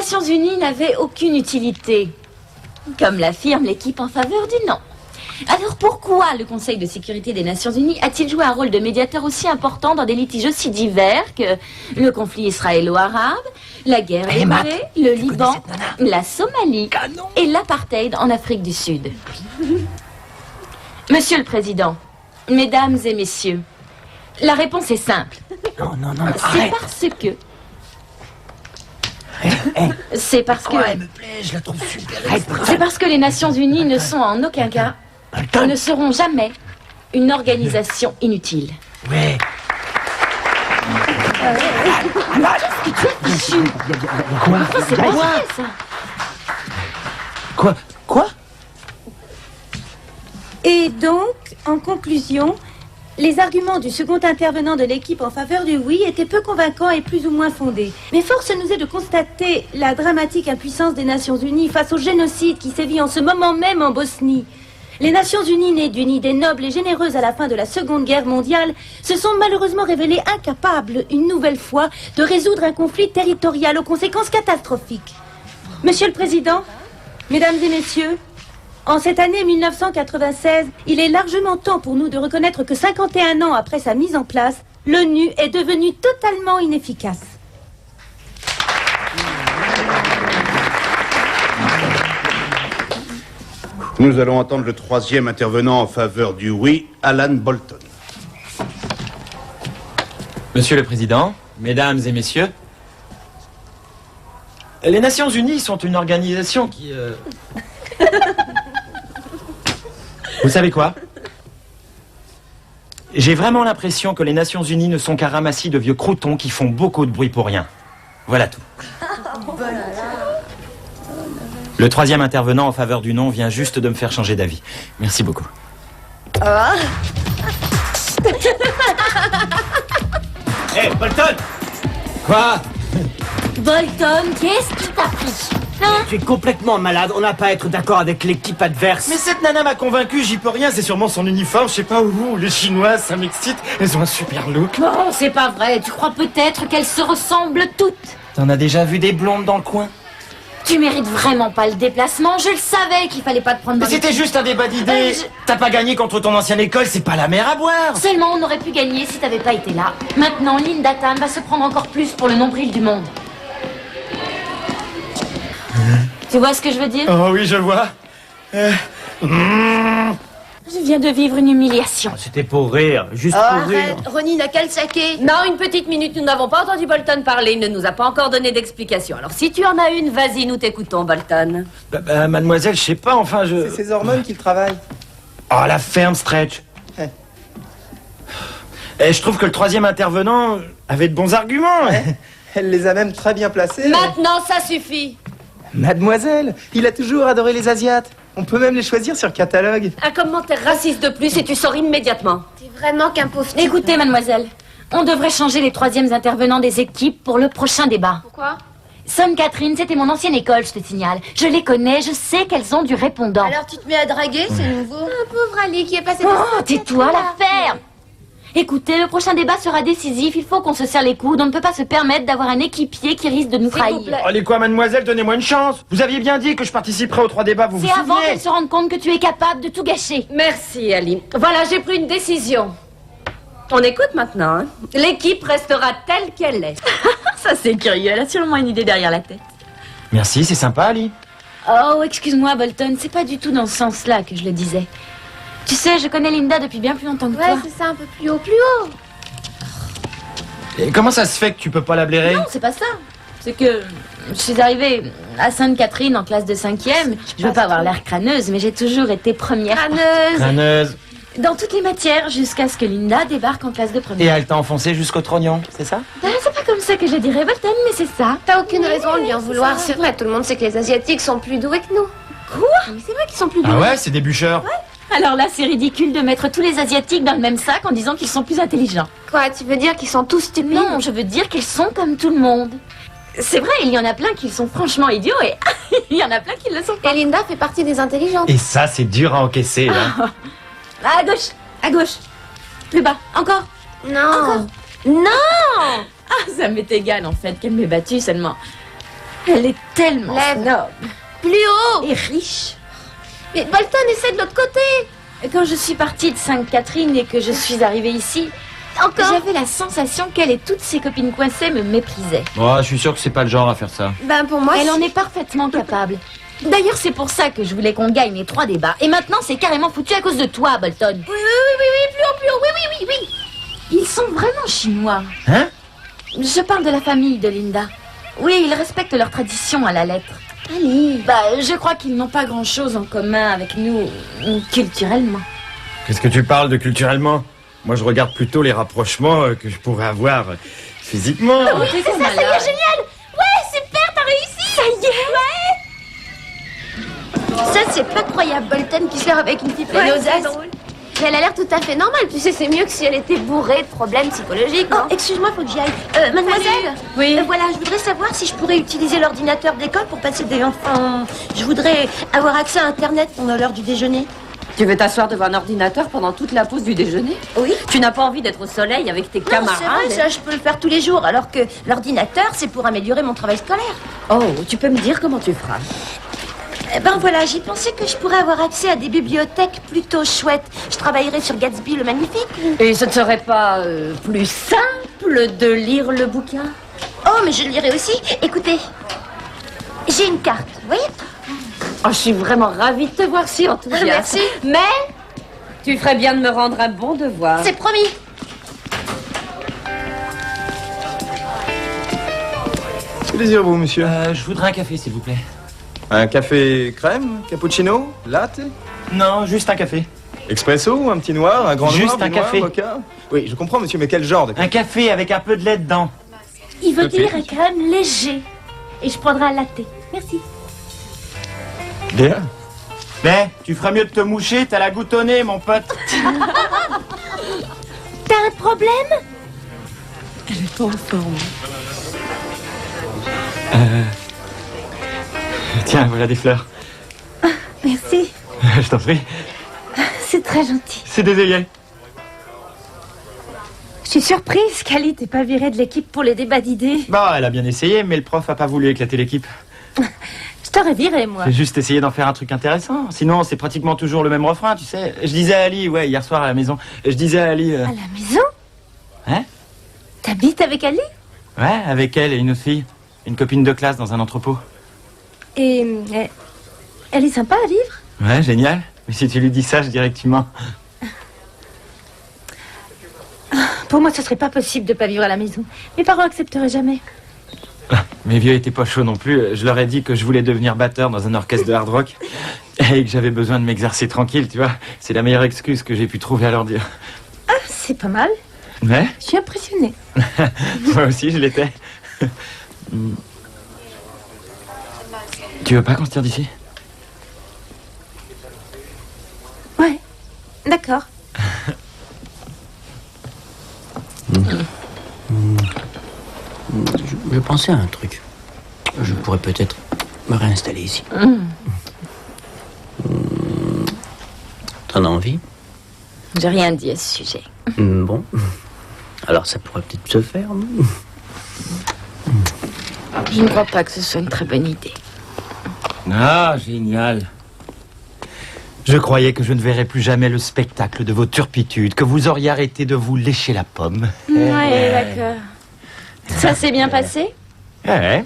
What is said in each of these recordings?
Nations Unies n'avaient aucune utilité, comme l'affirme l'équipe en faveur du non. Alors pourquoi le Conseil de sécurité des Nations Unies a-t-il joué un rôle de médiateur aussi important dans des litiges aussi divers que le conflit israélo-arabe, la guerre des Corées, le Liban, la Somalie et l'apartheid en Afrique du Sud? Monsieur le Président, Mesdames et Messieurs, la réponse est simple. Non, C'est parce que... C'est parce que... elle me plaît, je la trouve super. C'est parce que les Nations Unies ne sont en aucun cas, ne seront jamais, une organisation inutile. Ouais. Qu'est-ce que tu as fichu? Quoi? C'est pas vrai, ça. Quoi? Et donc, en conclusion, les arguments du second intervenant de l'équipe en faveur du oui étaient peu convaincants et plus ou moins fondés. Mais force nous est de constater la dramatique impuissance des Nations Unies face au génocide qui sévit en ce moment même en Bosnie. Les Nations Unies, nées d'une idée noble et généreuse à la fin de la Seconde Guerre mondiale, se sont malheureusement révélées incapables, une nouvelle fois, de résoudre un conflit territorial aux conséquences catastrophiques. Monsieur le Président, Mesdames et Messieurs, en cette année 1996, il est largement temps pour nous de reconnaître que 51 ans après sa mise en place, l'ONU est devenue totalement inefficace. Nous allons entendre le troisième intervenant en faveur du oui, Alan Bolton. Monsieur le Président, Mesdames et Messieurs, les Nations Unies sont une organisation qui... Vous savez quoi? J'ai vraiment l'impression que les Nations Unies ne sont qu'un ramassis de vieux croutons qui font beaucoup de bruit pour rien. Voilà tout. Le troisième intervenant en faveur du non vient juste de me faire changer d'avis. Merci beaucoup. Hé, Bolton! Quoi? Bolton, qu'est-ce qui t'a pris? Hein? Tu es complètement malade, on n'a pas à être d'accord avec l'équipe adverse. Mais cette nana m'a convaincu, j'y peux rien, c'est sûrement son uniforme, je sais pas où. Les Chinoises, ça m'excite, elles ont un super look. Oh, c'est pas vrai, tu crois peut-être qu'elles se ressemblent toutes? T'en as déjà vu des blondes dans le coin? Tu mérites vraiment pas le déplacement, je le savais qu'il fallait pas te prendre dans Mais les c'était pieds. juste un débat d'idées. T'as pas gagné contre ton ancienne école, c'est pas la mer à boire. Seulement on aurait pu gagner si t'avais pas été là. Maintenant, Linda Tam va se prendre encore plus pour le nombril du monde. Tu vois ce que je veux dire? Oh oui, je vois. Je viens de vivre une humiliation. C'était pour rire, juste Oh, pour rire. arrête, Ronnie n'a qu'à le saquer. Non, une petite minute, nous n'avons pas entendu Bolton parler, il ne nous a pas encore donné d'explication. Alors si tu en as une, vas-y, nous t'écoutons, Bolton. Mademoiselle, je sais pas, enfin je... C'est ses hormones qui le travaillent. Oh, la ferme, Stretch. Et je trouve que le troisième intervenant avait de bons arguments. Elle les a même très bien placés. Maintenant, ça suffit. Mademoiselle, il a toujours adoré les Asiates. On peut même les choisir sur catalogue. Un commentaire raciste de plus et tu sors immédiatement. T'es vraiment qu'un pauvre type. Écoutez, mademoiselle, on devrait changer les troisièmes intervenants des équipes pour le prochain débat. Pourquoi? Sainte-Catherine, c'était mon ancienne école, je te signale. Je les connais, je sais qu'elles ont du répondant. Alors tu te mets à draguer, c'est nouveau. Un pauvre Ali qui est passé... Oh, tais-toi, la ferme! Écoutez, le prochain débat sera décisif, il faut qu'on se serre les coudes, on ne peut pas se permettre d'avoir un équipier qui risque de nous trahir. Allez quoi, mademoiselle, donnez-moi une chance. Vous aviez bien dit que je participerai aux 3 débats, vous vous C'est avant souvenez? qu'elle se rende compte que tu es capable de tout gâcher. Merci, Ali. Voilà, j'ai pris une décision. On écoute maintenant, hein. L'équipe restera telle qu'elle est. Ça c'est curieux, elle a sûrement une idée derrière la tête. Merci, c'est sympa, Ali. Oh, excuse-moi, Bolton, c'est pas du tout dans ce sens-là que je le disais. Tu sais, je connais Linda depuis bien plus longtemps que Ouais, toi. c'est ça, un peu plus haut, plus haut. Et comment ça se fait que tu peux pas la blairer? Non, c'est pas ça. C'est que je suis arrivée à Sainte-Catherine en classe de 5e. Je veux pas avoir l'air crâneuse, mais j'ai toujours été première. Crâneuse. Dans toutes les matières, jusqu'à ce que Linda débarque en classe de Et première. elle t'a enfoncé jusqu'au trognon, c'est ça? Ah, c'est pas comme ça que je le dirais, Bolton, mais c'est ça. T'as aucune raison de lui en vouloir. C'est vrai, tout le monde sait que les Asiatiques sont plus doués que nous. Quoi? Mais c'est vrai qu'ils sont plus doués. Ah ouais, c'est des bûcheurs. Alors là, c'est ridicule de mettre tous les Asiatiques dans le même sac en disant qu'ils sont plus intelligents. Quoi, tu veux dire qu'ils sont tous stupides? Non, je veux dire qu'ils sont comme tout le monde. C'est vrai, il y en a plein qui sont franchement idiots et il y en a plein qui le sont pas. Et Linda fait partie des intelligentes. Et ça, c'est dur à encaisser, là. À gauche, à gauche. Plus bas, encore. Non. Non. Ah, ça m'est égal en fait qu'elle m'ait battue seulement. Elle est tellement Lève. snob. Plus haut. Et riche. Mais Bolton, essaie de l'autre côté. Quand je suis partie de Sainte-Catherine et que je suis arrivée ici, Encore. j'avais la sensation qu'elle et toutes ses copines coincées me méprisaient. Bon, je suis sûr que c'est pas le genre à faire ça. Ben pour moi, Elle en est parfaitement capable. D'ailleurs, c'est pour ça que je voulais qu'on gagne les 3 débats. Et maintenant, c'est carrément foutu à cause de toi, Bolton. Oui, plus haut, oui. Ils sont vraiment chinois. Hein? Je parle de la famille de Linda. Oui, ils respectent leurs traditions à la lettre. Allez. Je crois qu'ils n'ont pas grand-chose en commun avec nous, culturellement. Qu'est-ce que tu parles de culturellement? Moi, je regarde plutôt les rapprochements que je pourrais avoir physiquement. Oui, c'est ça, Ça y est, génial. Ouais, super, t'as réussi. Ça y est. Ça, c'est pas croyable, Bolton qui sort avec une fille pleine Ouais, d'audace. c'est drôle. Mais elle a l'air tout à fait normale. Tu sais, c'est mieux que si elle était bourrée de problèmes psychologiques, Oh, non? excuse-moi, faut que j'y aille. Mademoiselle. Oui. Voilà, je voudrais savoir si je pourrais utiliser l'ordinateur d'école pour passer des... Enfin, je voudrais avoir accès à Internet pendant l'heure du déjeuner. Tu veux t'asseoir devant un ordinateur pendant toute la pause du déjeuner? Oui. Tu n'as pas envie d'être au soleil avec tes Non, camarades? c'est vrai, ça, je peux le faire tous les jours, alors que l'ordinateur, c'est pour améliorer mon travail scolaire. Oh, tu peux me dire comment tu feras? Voilà, j'ai pensé que je pourrais avoir accès à des bibliothèques plutôt chouettes. Je travaillerais sur Gatsby le Magnifique. Et ce ne serait pas plus simple de lire le bouquin? Oh, mais je le lirai aussi. Écoutez, j'ai une carte, vous voyez? Oh, je suis vraiment ravie de te voir si enthousiaste. Merci. Mais tu ferais bien de me rendre un bon devoir. C'est promis. Que désirez-vous, monsieur? Je voudrais un café, s'il vous plaît. Un café crème, cappuccino, latte, Non, juste un café. expresso, un petit noir, un grand Juste noir, un du noir, café. mocha. Oui, je comprends, monsieur, mais quel genre de café? Un café avec un peu de lait dedans. Il veut Ok. dire un crème léger. Et je prendrai un latte. Merci. Bien. Mais tu ferais mieux de te moucher, t'as la goutte au nez, mon pote. T'as un problème? Tiens, voilà des fleurs. Merci. Je t'en prie. C'est très gentil. C'est des œillets. Je suis surprise qu'Ali t'ait pas viré de l'équipe pour les débats d'idées. Bah, elle a bien essayé, mais le prof a pas voulu éclater l'équipe. Je t'aurais viré, moi. J'ai juste essayé d'en faire un truc intéressant. Sinon, c'est pratiquement toujours le même refrain, tu sais. Je disais à Ali, ouais, hier soir à la maison, je disais à Ali... À la maison? Hein? T'habites avec Ali? Ouais, avec elle et une autre fille. Une copine de classe dans un entrepôt. Et elle est sympa à vivre? Ouais, génial. Mais si tu lui dis ça, je dirais que tu mens. Pour moi, ce serait pas possible de pas vivre à la maison. Mes parents accepteraient jamais. Mes vieux étaient pas chauds non plus. Je leur ai dit que je voulais devenir batteur dans un orchestre de hard rock et que j'avais besoin de m'exercer tranquille, tu vois. C'est la meilleure excuse que j'ai pu trouver à leur dire. Ah, c'est pas mal. Ouais, Je suis impressionnée. moi aussi je l'étais. Tu veux pas qu'on se tire d'ici? Ouais, d'accord. Je pensais à un truc. Je pourrais peut-être me réinstaller ici. T'en as envie? J'ai rien dit à ce sujet. Bon. Alors ça pourrait peut-être se faire, non? Je ne crois pas que ce soit une très bonne idée. Ah, génial. Je croyais que je ne verrais plus jamais le spectacle de vos turpitudes, que vous auriez arrêté de vous lécher la pomme. Ouais, d'accord. Ça s'est bien passé? Ouais.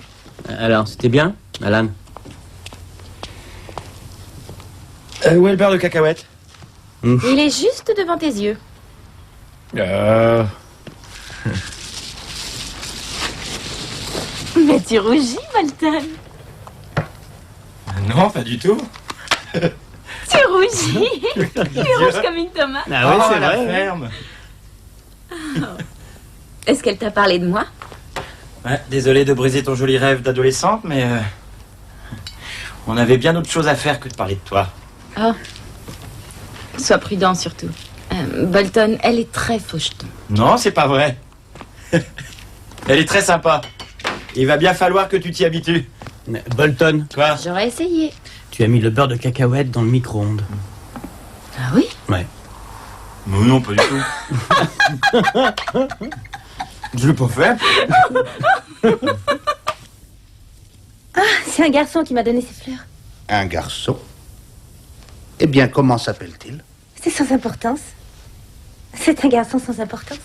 Alors, c'était bien, Alan? Où est le beurre de cacahuète? Il est juste devant tes yeux. Mais tu rougis, Bolton. Non, pas du tout. Tu rougis. Tu es rouge comme une tomate. Ah oui, c'est la vrai. ferme. Est-ce qu'elle t'a parlé de moi? Ouais, désolé de briser ton joli rêve d'adolescente, mais on avait bien autre chose à faire que de parler de toi. Oh. Sois prudent surtout. Bolton, elle est très faucheton. Non, c'est pas vrai. Elle est très sympa. Il va bien falloir que tu t'y habitues. Bolton, Quoi? J'aurais essayé. tu as mis le beurre de cacahuète dans le micro-ondes. Ah oui? Ouais. Non, pas du tout. Je l'ai pas fait. C'est un garçon qui m'a donné ces fleurs. Un garçon? Eh bien, comment s'appelle-t-il? C'est sans importance. C'est un garçon sans importance.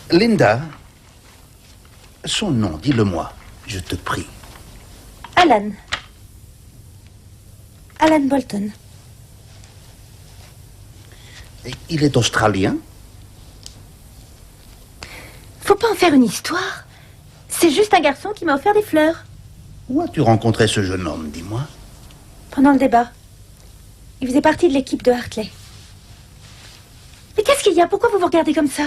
Linda, son nom, dis-le-moi, je te prie. Alan. Alan Bolton. Et il est australien? Faut pas en faire une histoire. C'est juste un garçon qui m'a offert des fleurs. Où as-tu rencontré ce jeune homme, dis-moi? Pendant le débat. Il faisait partie de l'équipe de Hartley. Mais qu'est-ce qu'il y a? Pourquoi vous vous regardez comme ça?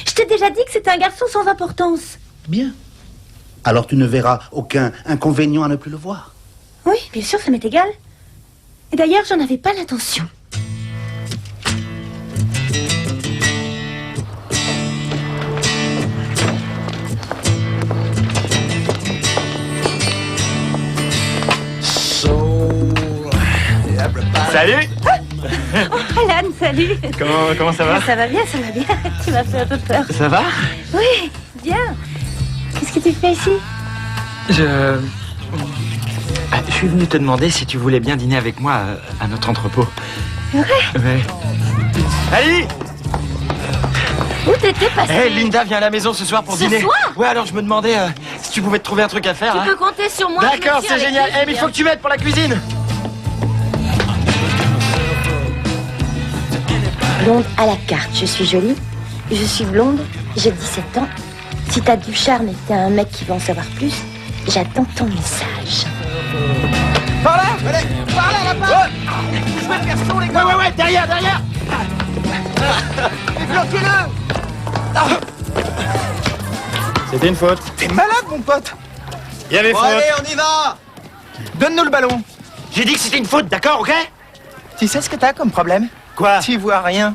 Je t'ai déjà dit que c'était un garçon sans importance. Bien. Alors tu ne verras aucun inconvénient à ne plus le voir? Oui, bien sûr, ça m'est égal. Et d'ailleurs, j'en avais pas l'intention. Salut. Oh, Alan, salut. Comment ça va? Ça va bien, ça va bien. Tu m'as fait un peu peur. Ça va? Oui, bien. Qu'est-ce que tu fais ici? Je suis venu te demander si tu voulais bien dîner avec moi à notre entrepôt. C'est vrai? Ouais. Ali! Où t'étais passé? Hé, Linda vient à la maison ce soir pour Ce dîner. soir? Ouais, alors je me demandais si tu pouvais te trouver un truc à faire. Tu peux compter sur moi. je me D'accord, tiens c'est avec génial. plaisir. Mais il faut que tu m'aides pour la cuisine. Blonde à la carte, je suis jolie, je suis blonde, j'ai 17 ans. Si t'as du charme et que t'es un mec qui veut en savoir plus, j'attends ton message. Par là! Allez, par là, là-bas! Je vais le garçon, les gars! Ouais, derrière! Et bloquez-le! C'était une faute. T'es malade, mon pote! Il y avait faute. Allez, on y va! Donne-nous le ballon. J'ai dit que c'était une faute, d'accord, ok? Tu sais ce que t'as comme problème? Quoi? Tu vois rien.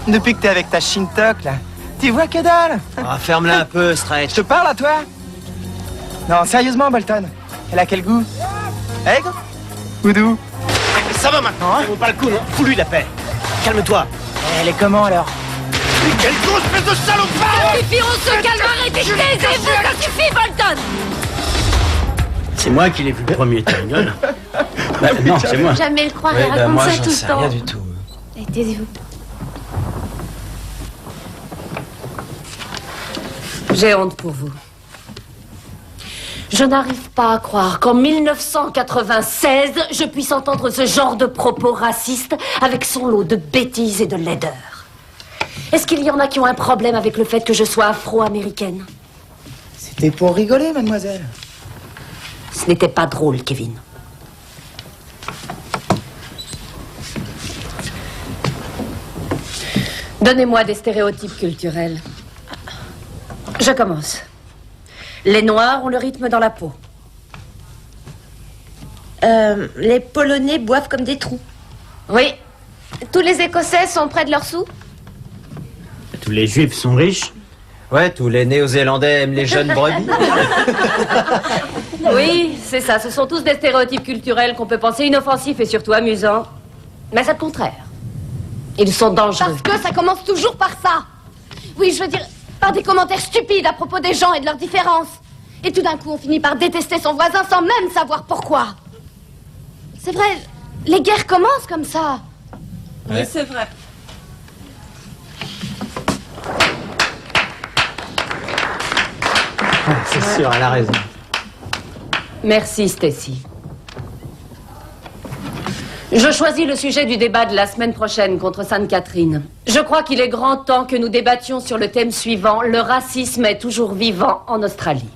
Depuis que t'es avec ta Shintok, là, tu vois que dalle. Ah, ferme-la un peu, Stretch. Je te parle à toi? Non, sérieusement, Bolton. Elle a quel goût? Aigre? Ou doux? Ça va maintenant, hein? Ça vaut pas le coup, non? Fous-lui la paix. Calme-toi. Elle est comment, alors? Quelle grosse espèce de salopard! Ça suffit, on se calme, arrêtez, taisez-vous, ça suffit, Bolton! C'est moi qui l'ai vu le premier, ta gueule. Bah, non, c'est moi. Jamais le croire, il raconte ça tout le temps. Rien du tout. Allez, taisez-vous. J'ai honte pour vous. Je n'arrive pas à croire qu'en 1996, je puisse entendre ce genre de propos racistes avec son lot de bêtises et de laideur. Est-ce qu'il y en a qui ont un problème avec le fait que je sois afro-américaine? C'était pour rigoler, mademoiselle. Ce n'était pas drôle, Kevin. Donnez-moi des stéréotypes culturels. Je commence. Les Noirs ont le rythme dans la peau. Les Polonais boivent comme des trous. Oui. Tous les Écossais sont près de leur sous? Tous les Juifs sont riches. Ouais, tous les Néo-Zélandais aiment les jeunes brebis. Oui, c'est ça. Ce sont tous des stéréotypes culturels qu'on peut penser inoffensifs et surtout amusants. Mais c'est le contraire. Ils sont dangereux. Parce que ça commence toujours par ça. Oui, je veux dire, par des commentaires stupides à propos des gens et de leurs différences. Et tout d'un coup, on finit par détester son voisin sans même savoir pourquoi. C'est vrai, les guerres commencent comme ça. Oui, c'est vrai. C'est sûr, elle a raison. Merci, Stacy. Je choisis le sujet du débat de la semaine prochaine contre Sainte-Catherine. Je crois qu'il est grand temps que nous débattions sur le thème suivant. Le racisme est toujours vivant en Australie.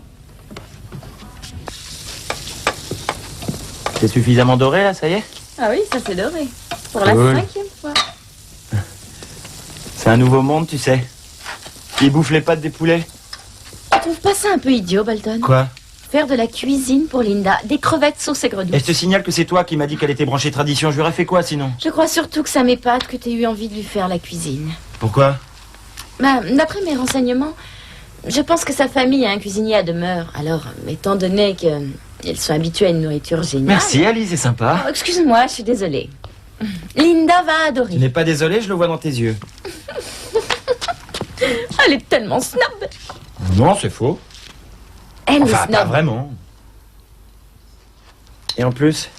C'est suffisamment doré, là, ça y est? Ah oui, ça c'est doré. Pour la Cool. 5e fois. C'est un nouveau monde, tu sais. Ils bouffent les pattes des poulets. Tu trouves pas ça un peu idiot, Bolton? Quoi? Faire de la cuisine pour Linda, des crevettes sauce aigre douce. Et je te signale que c'est toi qui m'as dit qu'elle était branchée tradition. Je lui aurais fait quoi, sinon? Je crois surtout que ça m'épate que t'aies eu envie de lui faire la cuisine. Pourquoi? Bah, d'après mes renseignements, je pense que sa famille a un cuisinier à demeure. Alors, étant donné qu'ils sont habitués à une nourriture géniale... Merci, Ali, c'est sympa. Oh, excuse-moi, je suis désolée. Linda va adorer. Tu n'es pas désolé, je le vois dans tes yeux. Elle est tellement snob. Non, c'est faux. Elle aime les Enfin, pas snobs. vraiment. Et en plus,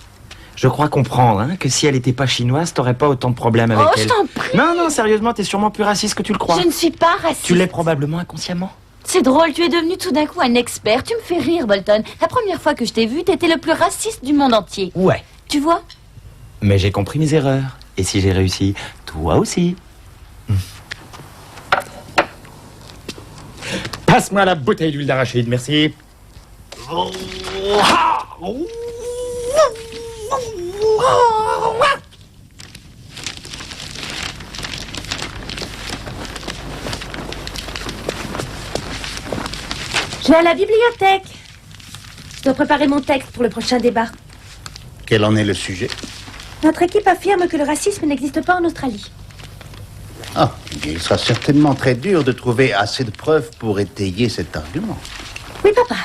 je crois comprendre hein, que si elle était pas chinoise, t'aurais pas autant de problèmes avec Oh, elle. je t'en prie. Non, sérieusement, t'es sûrement plus raciste que tu le crois. Je ne suis pas raciste. Tu l'es probablement inconsciemment. C'est drôle, tu es devenu tout d'un coup un expert. Tu me fais rire, Bolton. La première fois que je t'ai vu, t'étais le plus raciste du monde entier. Ouais. Tu vois? Mais j'ai compris mes erreurs. Et si j'ai réussi, toi aussi. Passe-moi la bouteille d'huile d'arachide, merci. Je vais à la bibliothèque. Je dois préparer mon texte pour le prochain débat. Quel en est le sujet? Notre équipe affirme que le racisme n'existe pas en Australie. Ah, il sera certainement très dur de trouver assez de preuves pour étayer cet argument. Oui, papa.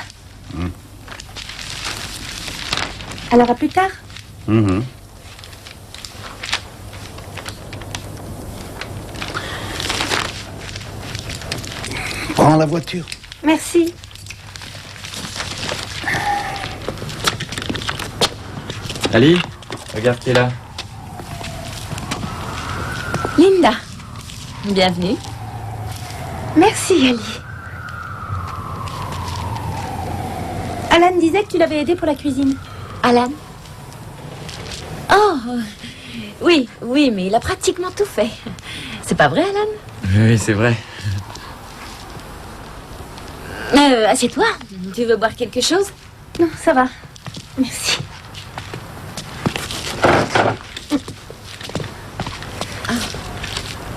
Alors à plus tard. Mhm. Prends la voiture. Merci. Ali, regarde qui est là. Linda. Bienvenue. Merci, Ali. Alan disait que tu l'avais aidé pour la cuisine. Alan? Oh, oui, mais il a pratiquement tout fait. C'est pas vrai, Alan? Oui, c'est vrai. Assieds-toi. Tu veux boire quelque chose? Non, ça va. Merci.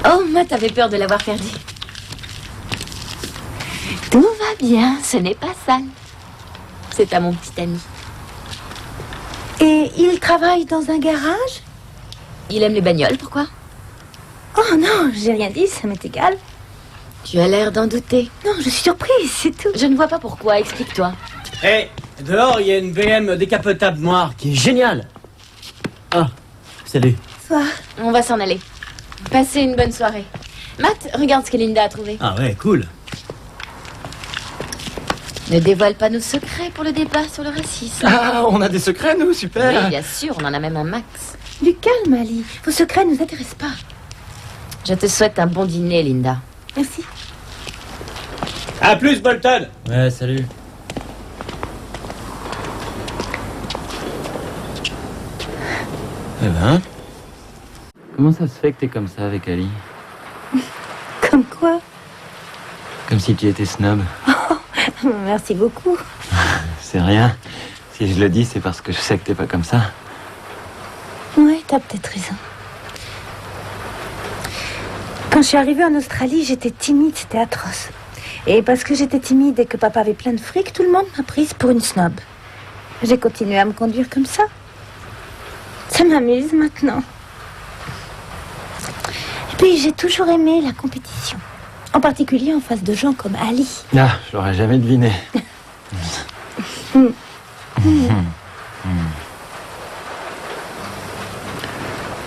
Oh, moi, t'avais peur de l'avoir perdu. Tout va bien, ce n'est pas sale. C'est à mon petit ami. Et il travaille dans un garage? Il aime les bagnoles, pourquoi? Oh non, j'ai rien dit, ça m'est égal. Tu as l'air d'en douter. Non, je suis surprise, c'est tout. Je ne vois pas pourquoi, explique-toi. Hé, dehors, il y a une BM décapotable noire qui est géniale. Ah, salut. Soir. On va s'en aller. Passez une bonne soirée. Matt, regarde ce que Linda a trouvé. Ah ouais, cool. Ne dévoile pas nos secrets pour le débat sur le racisme. Ah, on a des secrets, nous, super. Oui, bien sûr, on en a même un max. Du calme, Ali. Vos secrets ne nous intéressent pas. Je te souhaite un bon dîner, Linda. Merci. À plus, Bolton. Ouais, salut. Eh ben. Comment ça se fait que t'es comme ça avec Ali? Comme quoi? Comme si tu étais snob. Merci beaucoup. C'est rien. Si je le dis, c'est parce que je sais que t'es pas comme ça. Ouais, t'as peut-être raison. Quand je suis arrivée en Australie, j'étais timide, c'était atroce. Et parce que j'étais timide et que papa avait plein de fric, tout le monde m'a prise pour une snob. J'ai continué à me conduire comme ça. Ça m'amuse maintenant. Et puis j'ai toujours aimé la compétition. En particulier en face de gens comme Ali. Ah, je l'aurais jamais deviné.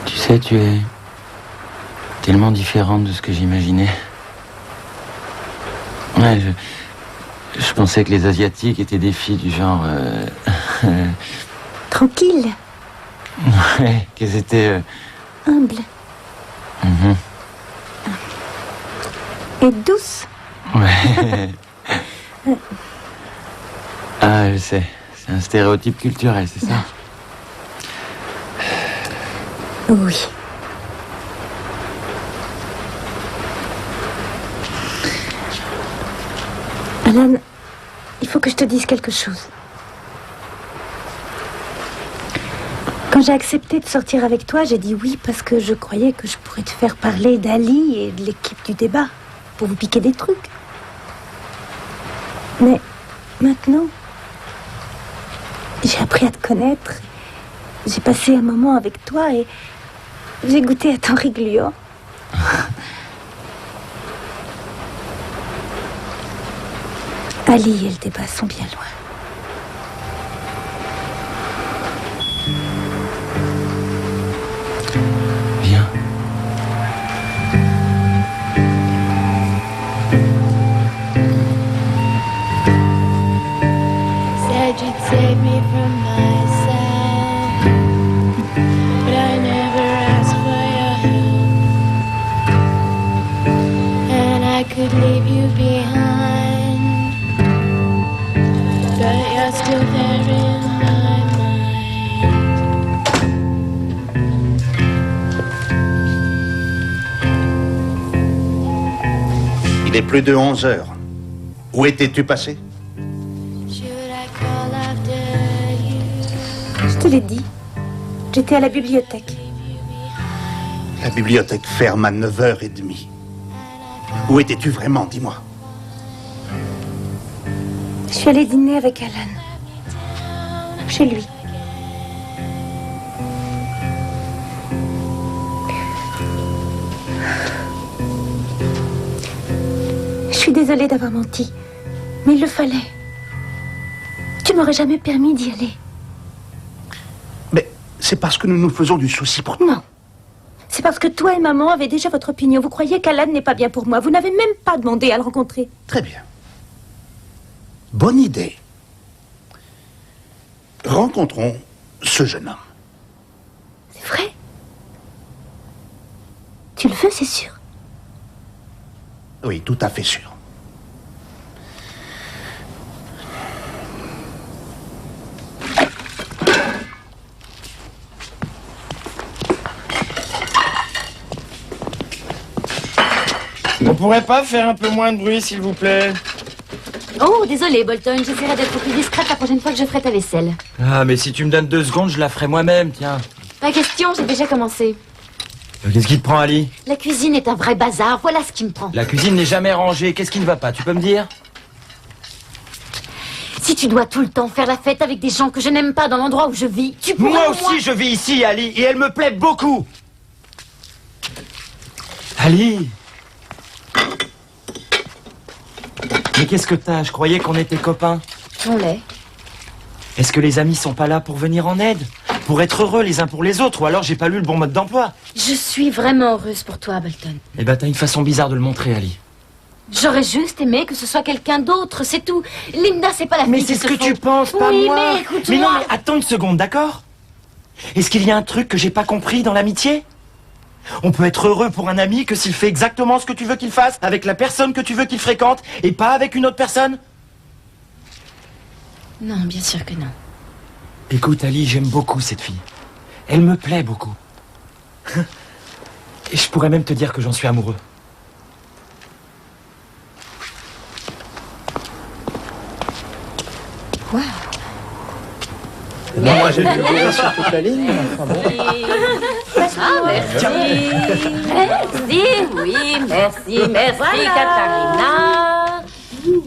Tu sais, tu es tellement différente de ce que j'imaginais. Ouais, je pensais que les Asiatiques étaient des filles du genre... Tranquille, ouais, qu'elles étaient... humble mhm. et douce. Ouais. Ah, je sais. C'est un stéréotype culturel, c'est ça? Oui. Alan, il faut que je te dise quelque chose. Quand j'ai accepté de sortir avec toi, j'ai dit oui parce que je croyais que je pourrais te faire parler d'Ali et de l'équipe du débat, pour vous piquer des trucs. Mais maintenant, j'ai appris à te connaître. J'ai passé un moment avec toi et j'ai goûté à ton riglio. Ali et le débat sont bien loin. Viens. from myself, but I never asked for your help, and I could leave you behind, but you're still there in my mind. Il est plus de 11 heures. Où étais-tu passé? Je te l'ai dit. J'étais à la bibliothèque. La bibliothèque ferme à 9h30. Où étais-tu vraiment, dis-moi? Je suis allée dîner avec Alan. Chez lui. Je suis désolée d'avoir menti. Mais il le fallait. Tu m'aurais jamais permis d'y aller. Mais c'est parce que nous nous faisons du souci pour toi. Non. C'est parce que toi et maman avaient déjà votre opinion. Vous croyez qu'Alan n'est pas bien pour moi. Vous n'avez même pas demandé à le rencontrer. Très bien. Bonne idée. Rencontrons ce jeune homme. C'est vrai? Tu le veux, c'est sûr? Oui, tout à fait sûr. On pourrait pas faire un peu moins de bruit, s'il vous plaît? Oh, désolé, Bolton. J'essaierai d'être plus discrète la prochaine fois que je ferai ta vaisselle. Ah, mais si tu me donnes 2 secondes, je la ferai moi-même, tiens. Pas question, j'ai déjà commencé. Qu'est-ce qui te prend, Ali? La cuisine est un vrai bazar, voilà ce qui me prend. La cuisine n'est jamais rangée, qu'est-ce qui ne va pas? Tu peux me dire? Si tu dois tout le temps faire la fête avec des gens que je n'aime pas dans l'endroit où je vis, tu pourrais Moi au aussi, moins... je vis ici, Ali, et elle me plaît beaucoup. Ali! Mais qu'est-ce que t'as? Je croyais qu'on était copains. On l'est. Est-ce que les amis sont pas là pour venir en aide? Pour être heureux les uns pour les autres? Ou alors j'ai pas lu le bon mode d'emploi? Je suis vraiment heureuse pour toi, Bolton. Eh ben, t'as une façon bizarre de le montrer, Ali. J'aurais juste aimé que ce soit quelqu'un d'autre, c'est tout. Linda, c'est pas la fille Mais qui c'est ce se que faut. tu penses, pas oui, moi. mais écoute-moi. Mais non, mais attends une seconde, d'accord? Est-ce qu'il y a un truc que j'ai pas compris dans l'amitié? On peut être heureux pour un ami que s'il fait exactement ce que tu veux qu'il fasse, avec la personne que tu veux qu'il fréquente, et pas avec une autre personne? Non, bien sûr que non. Écoute, Ali, j'aime beaucoup cette fille. Elle me plaît beaucoup. Et je pourrais même te dire que j'en suis amoureux. Wow. Non, moi j'ai vu le sur toute la ligne. Enfin, bon. Ah, merci. Merci, oui, merci, merci, Voilà. Katharina.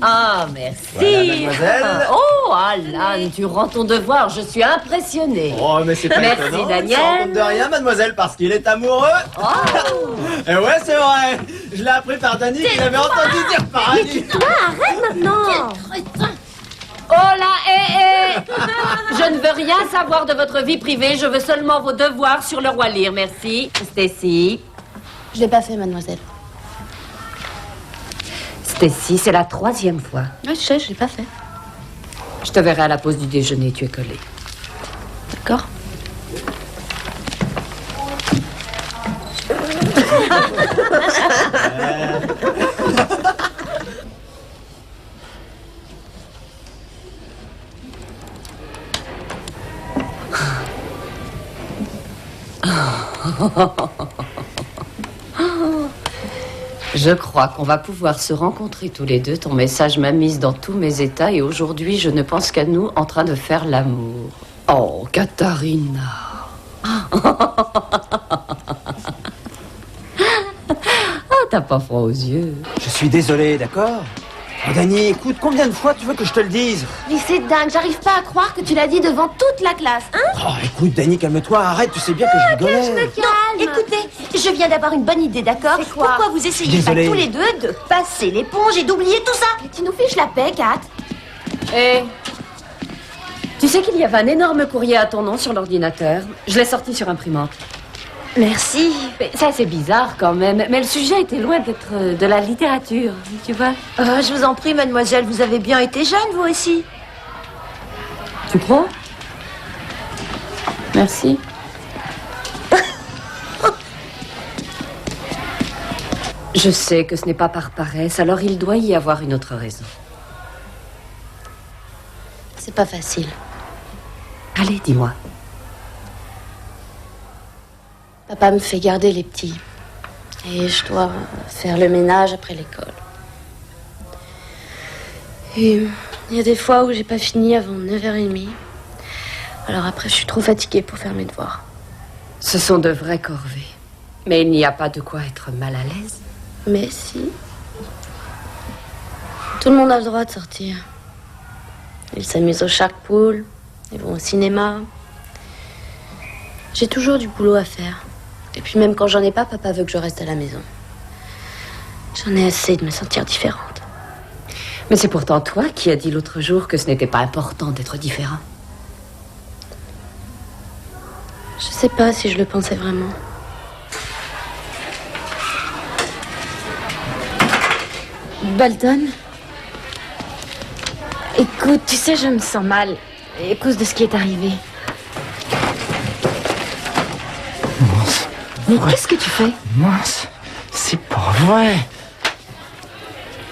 Ah, merci. Voilà, mademoiselle. Oh, Alan, tu rends ton devoir, je suis impressionnée. Oh, mais c'est pas Merci, étonnant, Daniel. il se rend compte de rien, mademoiselle, parce qu'il est amoureux. Oh. Et ouais, c'est vrai. Je l'ai appris par Danny, qu'il avait entendu dire par Annie. Arrête maintenant. Oh là, je ne veux rien savoir de votre vie privée, je veux seulement vos devoirs sur le roi Lear, merci. Stacy. Je l'ai pas fait, mademoiselle. Stacy, c'est la 3e fois. Oui, je sais, je l'ai pas fait. Je te verrai à la pause du déjeuner, tu es collée. D'accord. Je crois qu'on va pouvoir se rencontrer tous les deux. Ton message m'a mise dans tous mes états et aujourd'hui, je ne pense qu'à nous en train de faire l'amour. Oh, Katharina. Oh, t'as pas froid aux yeux. Je suis désolé, d'accord? Oh, Dany, écoute, combien de fois tu veux que je te le dise? Mais c'est dingue, j'arrive pas à croire que tu l'as dit devant toute la classe, hein? Oh, écoute, Dany, calme-toi, arrête, tu sais bien que je rigolais. Je me calme. Écoutez, je viens d'avoir une bonne idée, d'accord? C'est quoi? Pourquoi vous essayez pas Désolé. tous les deux de passer l'éponge et d'oublier tout ça? Tu nous fiches la paix, Kat. Eh, tu sais qu'il y avait un énorme courrier à ton nom sur l'ordinateur. Je l'ai sorti sur imprimante. Merci. Mais ça, c'est bizarre quand même. Mais le sujet était loin d'être de la littérature, tu vois. Je vous en prie, mademoiselle, vous avez bien été jeune, vous aussi. Tu crois? Merci. Je sais que ce n'est pas par paresse, alors il doit y avoir une autre raison. C'est pas facile. Allez, dis-moi. Papa me fait garder les petits. Et je dois faire le ménage après l'école. Et il y a des fois où j'ai pas fini avant 9h30. Alors après, je suis trop fatiguée pour faire mes devoirs. Ce sont de vraies corvées. Mais il n'y a pas de quoi être mal à l'aise. Mais si. Tout le monde a le droit de sortir. Ils s'amusent au shark-pool, ils vont au cinéma. J'ai toujours du boulot à faire. Et puis même quand j'en ai pas, papa veut que je reste à la maison. J'en ai assez de me sentir différente. Mais c'est pourtant toi qui as dit l'autre jour que ce n'était pas important d'être différent. Je sais pas si je le pensais vraiment. Bolton? Écoute, tu sais, je me sens mal à cause de ce qui est arrivé. Mince. Mais qu'est-ce que tu fais? Mince. C'est pas vrai.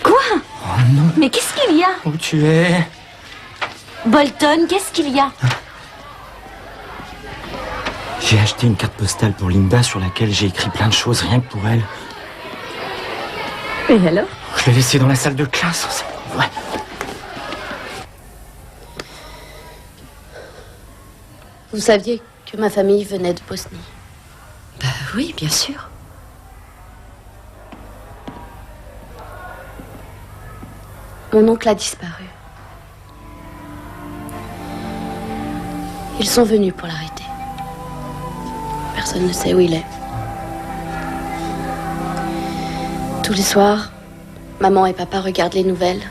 Quoi? Oh non. Mais qu'est-ce qu'il y a? Où tu es? Bolton, qu'est-ce qu'il y a? J'ai acheté une carte postale pour Linda sur laquelle j'ai écrit plein de choses rien que pour elle. Et alors? Je l'ai laissée dans la salle de classe. C'est pas vrai. Vous saviez que ma famille venait de Bosnie? Bah oui, bien sûr. Mon oncle a disparu. Ils sont venus pour l'arrêter. Personne ne sait où il est. Tous les soirs, maman et papa regardent les nouvelles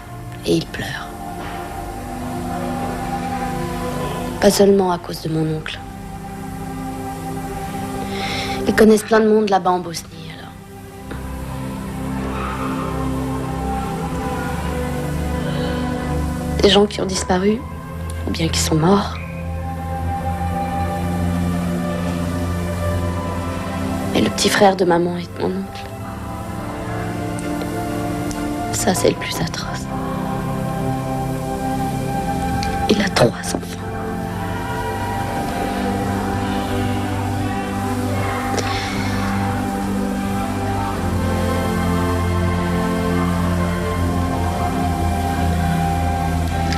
et ils pleurent. Pas seulement à cause de mon oncle. Ils connaissent plein de monde là-bas en Bosnie, alors. Des gens qui ont disparu, ou bien qui sont morts. Et le petit frère de maman et de mon oncle. Ça, c'est le plus atroce. Il a 3 enfants.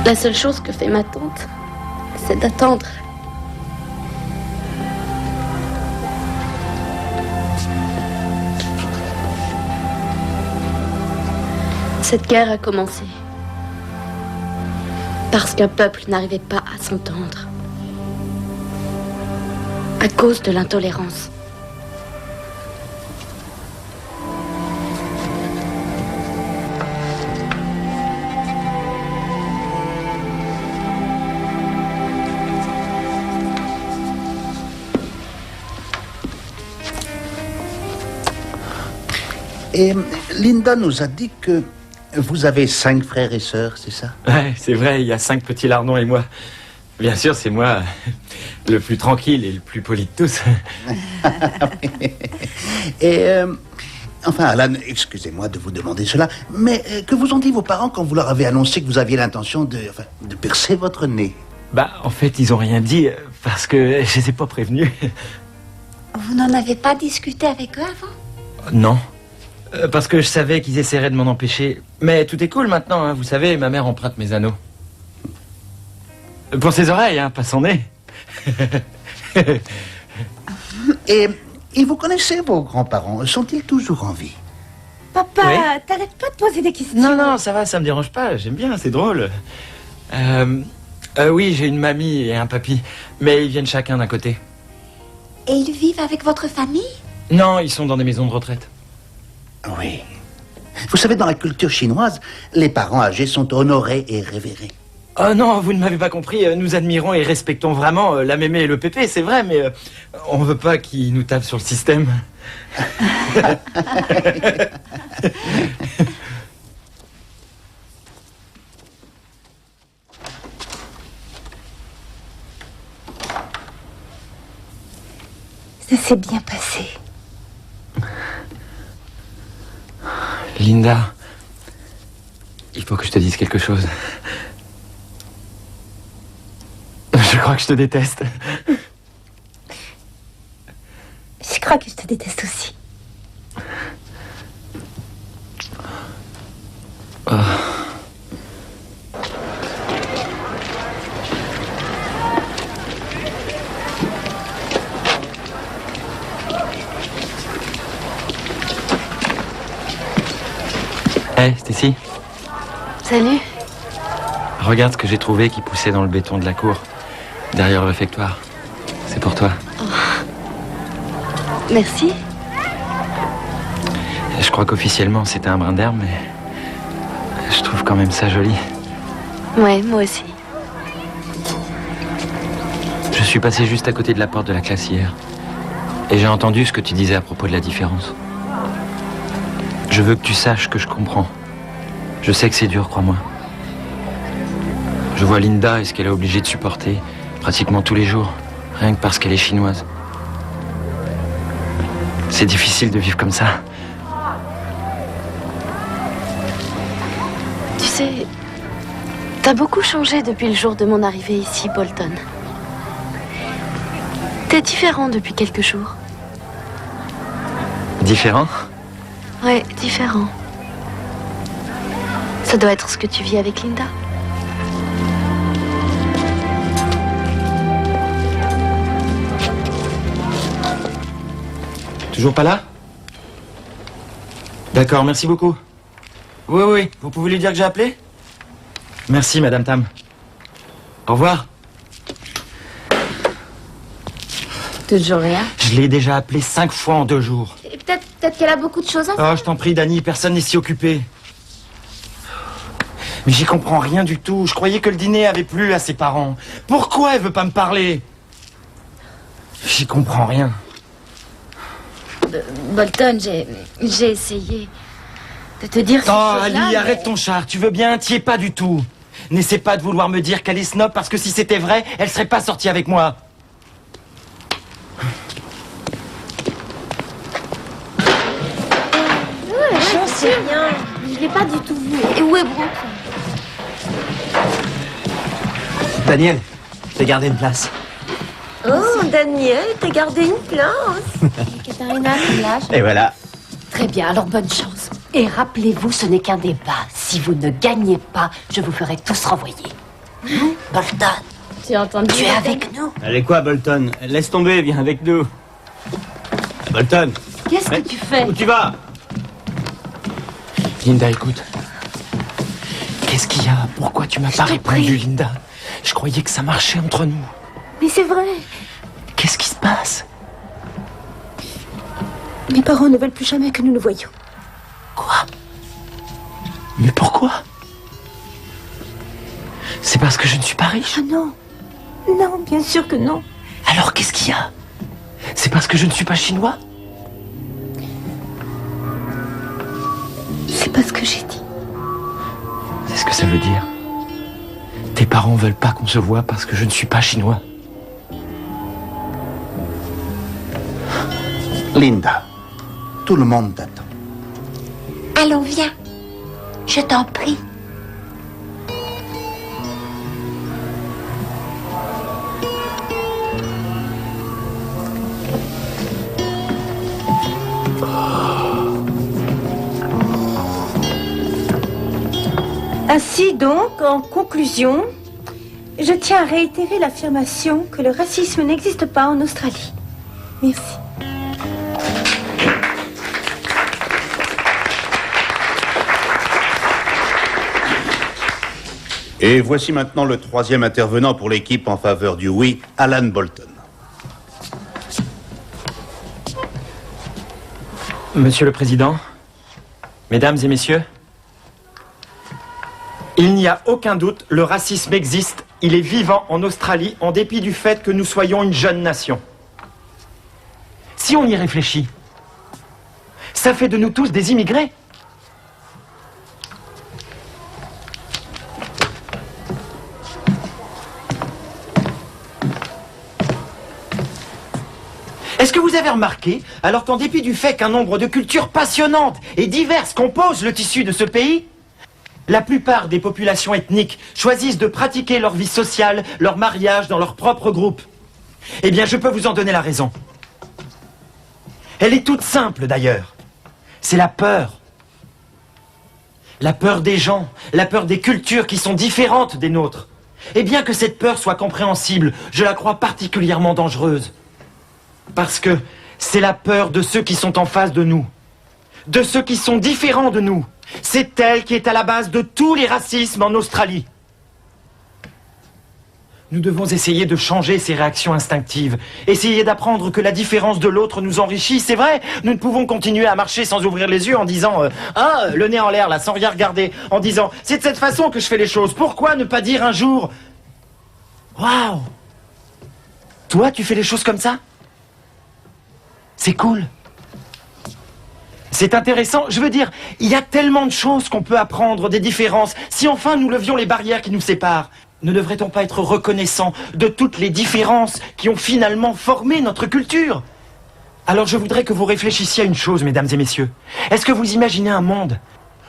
La seule chose que fait ma tante, c'est d'attendre. Cette guerre a commencé parce qu'un peuple n'arrivait pas à s'entendre à cause de l'intolérance. Et Linda nous a dit que vous avez 5 frères et sœurs, c'est ça? Ouais, c'est vrai, il y a 5 petits lardons et moi. Bien sûr, c'est moi le plus tranquille et le plus poli de tous. Et, enfin, Alan, excusez-moi de vous demander cela, mais que vous ont dit vos parents quand vous leur avez annoncé que vous aviez l'intention de percer votre nez? Bah, en fait, ils ont rien dit parce que je les ai pas prévenus. Vous n'en avez pas discuté avec eux avant? Non. Parce que je savais qu'ils essaieraient de m'en empêcher. Mais tout est cool maintenant, hein. Vous savez, ma mère emprunte mes anneaux. Pour ses oreilles, hein, pas son nez. Et vous connaissez vos grands-parents? Sont-ils toujours en vie? Papa, Oui. t'arrêtes pas de poser des questions. Non, non, ça va, ça me dérange pas. J'aime bien, c'est drôle. Oui, j'ai une mamie et un papy. Mais ils viennent chacun d'un côté. Et ils vivent avec votre famille? Non, ils sont dans des maisons de retraite. Oui. Vous savez, dans la culture chinoise, les parents âgés sont honorés et révérés. Oh non, vous ne m'avez pas compris. Nous admirons et respectons vraiment la mémé et le pépé, c'est vrai, mais on veut pas qu'ils nous tapent sur le système. Ça s'est bien passé. Linda, il faut que je te dise quelque chose. Je crois que je te déteste. Je crois que je te déteste aussi. Hé, Stacy, Salut. regarde ce que j'ai trouvé qui poussait dans le béton de la cour, derrière le réfectoire. C'est pour toi. Merci. Je crois qu'officiellement c'était un brin d'herbe, mais je trouve quand même ça joli. Ouais, moi aussi. Je suis passé juste à côté de la porte de la classe hier. Et j'ai entendu ce que tu disais à propos de la différence. Je veux que tu saches que je comprends. Je sais que c'est dur, crois-moi. Je vois Linda et ce qu'elle est obligée de supporter pratiquement tous les jours, rien que parce qu'elle est chinoise. C'est difficile de vivre comme ça. Tu sais, t'as beaucoup changé depuis le jour de mon arrivée ici, Bolton. T'es différent depuis quelques jours. Différent? Ouais, différent. Ça doit être ce que tu vis avec Linda. Toujours pas là? D'accord, merci beaucoup. Oui, oui, vous pouvez lui dire que j'ai appelé? Merci, Madame Tam. Au revoir. Toujours rien. Je l'ai déjà appelé 5 fois en 2 jours. Et peut-être qu'elle a beaucoup de choses à faire. Oh, je t'en prie, Dani, personne n'est si occupé. Mais j'y comprends rien du tout. Je croyais que le dîner avait plu à ses parents. Pourquoi elle veut pas me parler? J'y comprends rien. Bolton, j'ai essayé de te dire... Oh, Ali, arrête ton char. Tu veux bien? T'y es pas du tout. N'essaie pas de vouloir me dire qu'elle est snob parce que si c'était vrai, elle serait pas sortie avec moi. J'en sais rien. Je l'ai pas du tout vu. Et où est Brooke? Daniel, je t'ai gardé une place. Oh, Daniel, t'as gardé une place. Katharina, lâche. Et voilà. Très bien, alors bonne chance. Et rappelez-vous, ce n'est qu'un débat. Si vous ne gagnez pas, je vous ferai tous renvoyer. Bolton, Tu as entendu? tu es avec nous. Allez quoi, Bolton? Laisse tomber, viens avec nous. Bolton, Qu'est-ce que tu fais? où tu vas? Linda, écoute. Qu'est-ce qu'il y a? Pourquoi tu m'as pas répondu, Linda? Je croyais que ça marchait entre nous. Mais c'est vrai. Qu'est-ce qui se passe? Mes parents ne veulent plus jamais que nous nous voyions. Quoi? Mais pourquoi? C'est parce que je ne suis pas riche? Ah non. Non, bien sûr que non. Alors qu'est-ce qu'il y a? C'est parce que je ne suis pas chinois? C'est pas ce que j'ai dit. C'est ce que ça veut dire. Tes parents veulent pas qu'on se voit parce que je ne suis pas chinois. Linda, tout le monde t'attend. Allons, viens. Je t'en prie. Ainsi donc, en conclusion, je tiens à réitérer l'affirmation que le racisme n'existe pas en Australie. Merci. Et voici maintenant le troisième intervenant pour l'équipe en faveur du oui, Alan Bolton. Monsieur le Président, Mesdames et Messieurs, il n'y a aucun doute, le racisme existe, il est vivant en Australie en dépit du fait que nous soyons une jeune nation. Si on y réfléchit, ça fait de nous tous des immigrés. Est-ce que vous avez remarqué, alors qu'en dépit du fait qu'un nombre de cultures passionnantes et diverses composent le tissu de ce pays, la plupart des populations ethniques choisissent de pratiquer leur vie sociale, leur mariage dans leur propre groupe? Eh bien, je peux vous en donner la raison. Elle est toute simple d'ailleurs. C'est la peur. La peur des gens, la peur des cultures qui sont différentes des nôtres. Et bien que cette peur soit compréhensible, je la crois particulièrement dangereuse. Parce que c'est la peur de ceux qui sont en face de nous, de ceux qui sont différents de nous. C'est elle qui est à la base de tous les racismes en Australie. Nous devons essayer de changer ces réactions instinctives, essayer d'apprendre que la différence de l'autre nous enrichit. C'est vrai, nous ne pouvons continuer à marcher sans ouvrir les yeux en disant ah, le nez en l'air là, sans rien regarder, en disant c'est de cette façon que je fais les choses. Pourquoi ne pas dire un jour waouh, toi tu fais les choses comme ça? C'est cool. C'est intéressant. Je veux dire, il y a tellement de choses qu'on peut apprendre, des différences. Si enfin nous levions les barrières qui nous séparent, ne devrait-on pas être reconnaissant de toutes les différences qui ont finalement formé notre culture? Alors je voudrais que vous réfléchissiez à une chose, mesdames et messieurs. Est-ce que vous imaginez un monde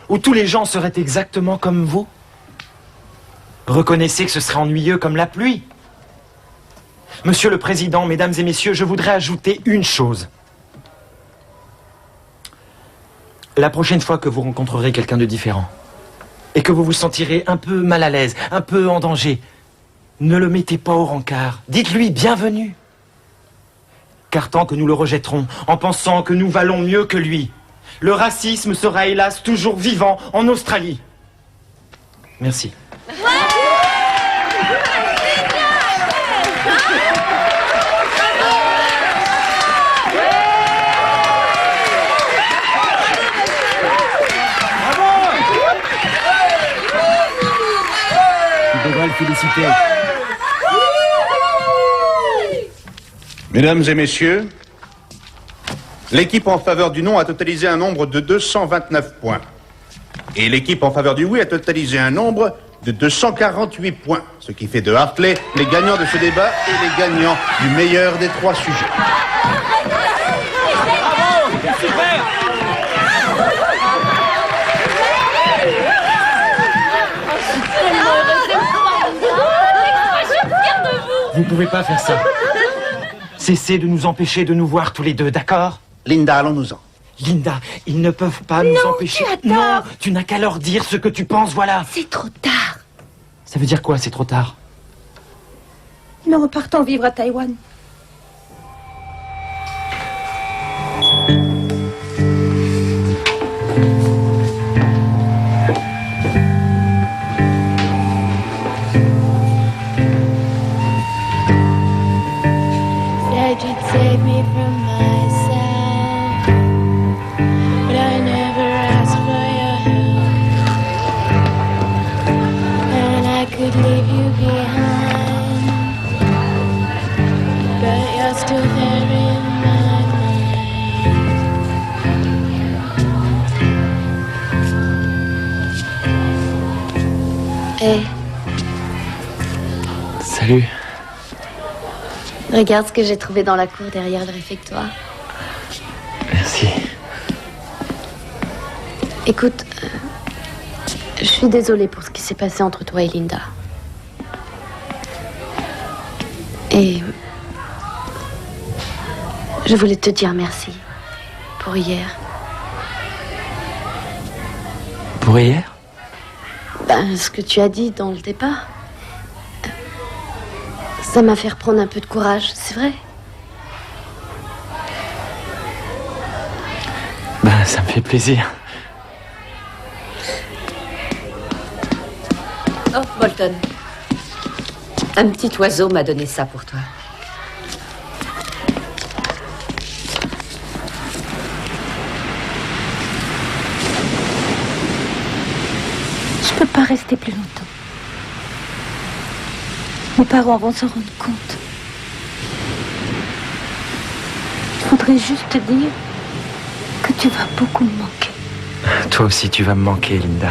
où tous les gens seraient exactement comme vous? Reconnaissez que ce serait ennuyeux comme la pluie. Monsieur le Président, mesdames et messieurs, je voudrais ajouter une chose. La prochaine fois que vous rencontrerez quelqu'un de différent, et que vous vous sentirez un peu mal à l'aise, un peu en danger, ne le mettez pas au rencard. Dites-lui bienvenue. Car tant que nous le rejetterons, en pensant que nous valons mieux que lui, le racisme sera hélas toujours vivant en Australie. Merci. Tu devrais le féliciter. Mesdames et messieurs, l'équipe en faveur du non a totalisé un nombre de 229 points. Et l'équipe en faveur du oui a totalisé un nombre de 248 points. Ce qui fait de Hartley les gagnants de ce débat et les gagnants du meilleur des trois sujets. Bravo, c'est super. Vous ne pouvez pas faire ça. Cessez de nous empêcher de nous voir tous les deux, d'accord? Linda, allons-nous-en. Linda, ils ne peuvent pas nous empêcher. Tu as tort. Non, tu n'as qu'à leur dire ce que tu penses, voilà. C'est trop tard. Ça veut dire quoi, c'est trop tard? Nous repartons vivre à Taïwan. Said you'd save me from myself, but I never asked for your help. And I could leave you behind, but you're still there in my mind. Hé, Salut. regarde ce que j'ai trouvé dans la cour derrière le réfectoire. Merci. Écoute, je suis désolée pour ce qui s'est passé entre toi et Linda. Et je voulais te dire merci pour hier. Pour hier? Ben, ce que tu as dit dans le départ. Ça m'a fait reprendre un peu de courage, c'est vrai. Ben, ça me fait plaisir. Oh, Bolton. Un petit oiseau m'a donné ça pour toi. Je peux pas rester plus longtemps. Mes parents vont s'en rendre compte. Je voudrais juste te dire que tu vas beaucoup me manquer. Toi aussi, tu vas me manquer, Linda.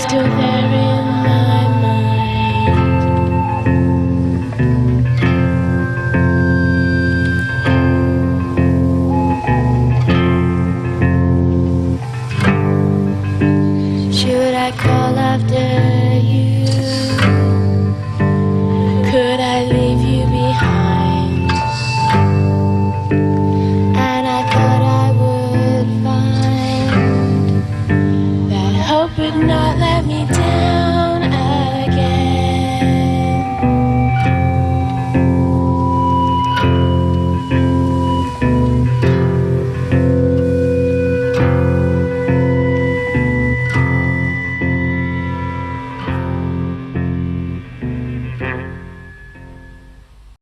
still there.